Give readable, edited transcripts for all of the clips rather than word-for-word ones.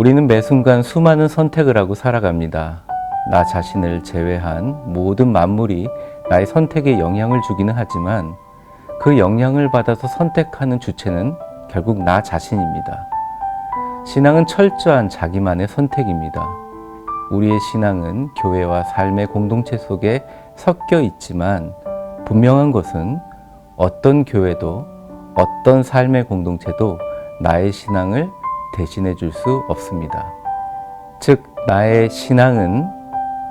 우리는 매 순간 수많은 선택을 하고 살아갑니다. 나 자신을 제외한 모든 만물이 나의 선택에 영향을 주기는 하지만 그 영향을 받아서 선택하는 주체는 결국 나 자신입니다. 신앙은 철저한 자기만의 선택입니다. 우리의 신앙은 교회와 삶의 공동체 속에 섞여 있지만 분명한 것은 어떤 교회도 어떤 삶의 공동체도 나의 신앙을 대신해 줄 수 없습니다. 즉, 나의 신앙은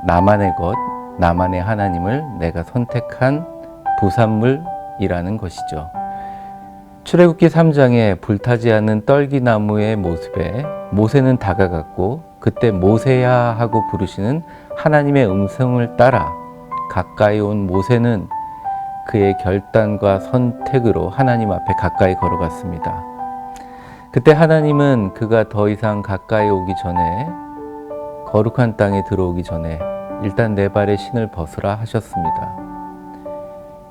나만의 것, 나만의 하나님을 내가 선택한 부산물이라는 것이죠. 출애굽기 3장에 불타지 않는 떨기나무의 모습에 모세는 다가갔고 그때 모세야 하고 부르시는 하나님의 음성을 따라 가까이 온 모세는 그의 결단과 선택으로 하나님 앞에 가까이 걸어갔습니다. 그때 하나님은 그가 더 이상 가까이 오기 전에, 거룩한 땅에 들어오기 전에 일단 내 발에 신을 벗으라 하셨습니다.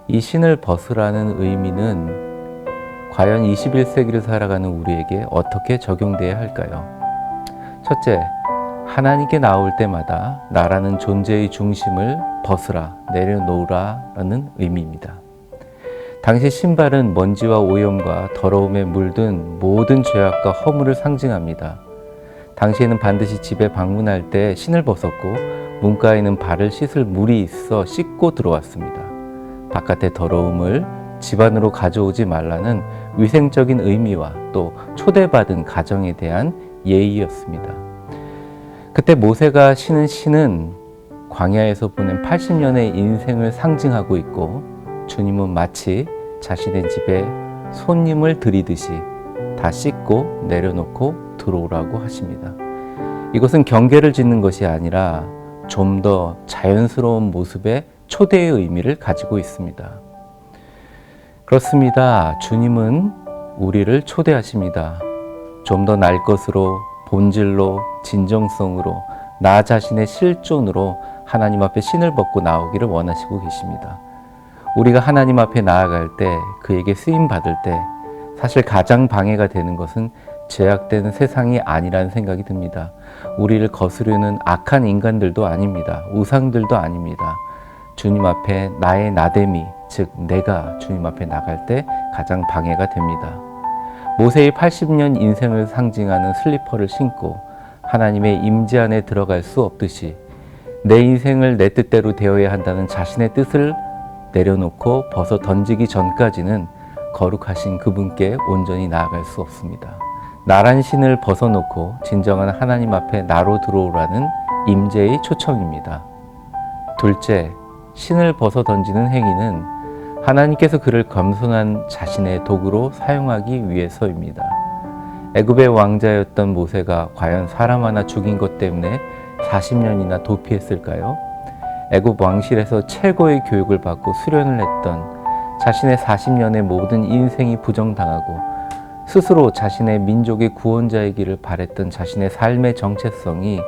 이 신을 벗으라는 의미는 과연 21세기를 살아가는 우리에게 어떻게 적용돼야 할까요? 첫째, 하나님께 나올 때마다 나라는 존재의 중심을 벗으라, 내려놓으라 라는 의미입니다. 당시 신발은 먼지와 오염과 더러움에 물든 모든 죄악과 허물을 상징합니다. 당시에는 반드시 집에 방문할 때 신을 벗었고 문가에는 발을 씻을 물이 있어 씻고 들어왔습니다. 바깥의 더러움을 집 안으로 가져오지 말라는 위생적인 의미와 또 초대받은 가정에 대한 예의였습니다. 그때 모세가 신은 신은 광야에서 보낸 80년의 인생을 상징하고 있고 주님은 마치 자신의 집에 손님을 들이듯이 다 씻고 내려놓고 들어오라고 하십니다. 이것은 경계를 짓는 것이 아니라 좀 더 자연스러운 모습의 초대의 의미를 가지고 있습니다. 그렇습니다. 주님은 우리를 초대하십니다. 좀 더 날 것으로, 본질로, 진정성으로, 나 자신의 실존으로 하나님 앞에 신을 벗고 나오기를 원하시고 계십니다. 우리가 하나님 앞에 나아갈 때, 그에게 쓰임 받을 때 사실 가장 방해가 되는 것은 죄악된 세상이 아니라는 생각이 듭니다. 우리를 거스르는 악한 인간들도 아닙니다. 우상들도 아닙니다. 주님 앞에 나의 나됨이, 즉 내가 주님 앞에 나갈 때 가장 방해가 됩니다. 모세의 80년 인생을 상징하는 슬리퍼를 신고 하나님의 임재 안에 들어갈 수 없듯이 내 인생을 내 뜻대로 되어야 한다는 자신의 뜻을 내려놓고 벗어 던지기 전까지는 거룩하신 그분께 온전히 나아갈 수 없습니다. 나란 신을 벗어놓고 진정한 하나님 앞에 나로 들어오라는 임재의 초청입니다. 둘째, 신을 벗어 던지는 행위는 하나님께서 그를 겸손한 자신의 도구로 사용하기 위해서입니다. 애굽의 왕자였던 모세가 과연 사람 하나 죽인 것 때문에 40년이나 도피했을까요? 애굽 왕실에서 최고의 교육을 받고 수련을 했던 자신의 40년의 모든 인생이 부정당하고 스스로 자신의 민족의 구원자이기를 바랬던 자신의 삶의 정체성이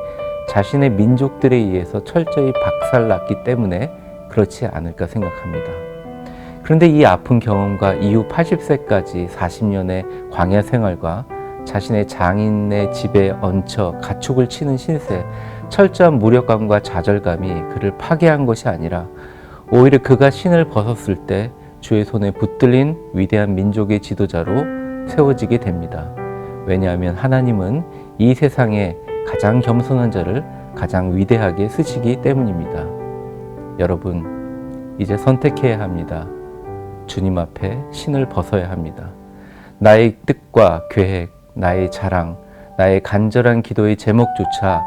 자신의 민족들에 의해서 철저히 박살났기 때문에 그렇지 않을까 생각합니다. 그런데 이 아픈 경험과 이후 80세까지 40년의 광야 생활과 자신의 장인의 집에 얹혀 가축을 치는 신세, 철저한 무력감과 좌절감이 그를 파괴한 것이 아니라 오히려 그가 신을 벗었을 때 주의 손에 붙들린 위대한 민족의 지도자로 세워지게 됩니다. 왜냐하면 하나님은 이 세상에 가장 겸손한 자를 가장 위대하게 쓰시기 때문입니다. 여러분, 이제 선택해야 합니다. 주님 앞에 신을 벗어야 합니다. 나의 뜻과 계획, 나의 자랑, 나의 간절한 기도의 제목조차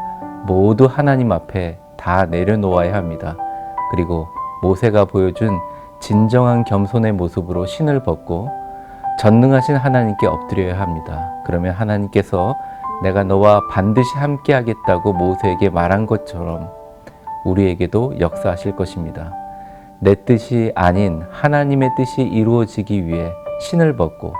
모두 하나님 앞에 다 내려놓아야 합니다. 그리고 모세가 보여준 진정한 겸손의 모습으로 신을 벗고 전능하신 하나님께 엎드려야 합니다. 그러면 하나님께서 내가 너와 반드시 함께 하겠다고 모세에게 말한 것처럼 우리에게도 역사하실 것입니다. 내 뜻이 아닌 하나님의 뜻이 이루어지기 위해 신을 벗고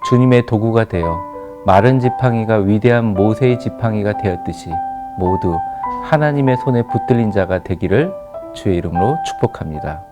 주님의 도구가 되어 마른 지팡이가 위대한 모세의 지팡이가 되었듯이 모두 하나님의 손에 붙들린 자가 되기를 주의 이름으로 축복합니다.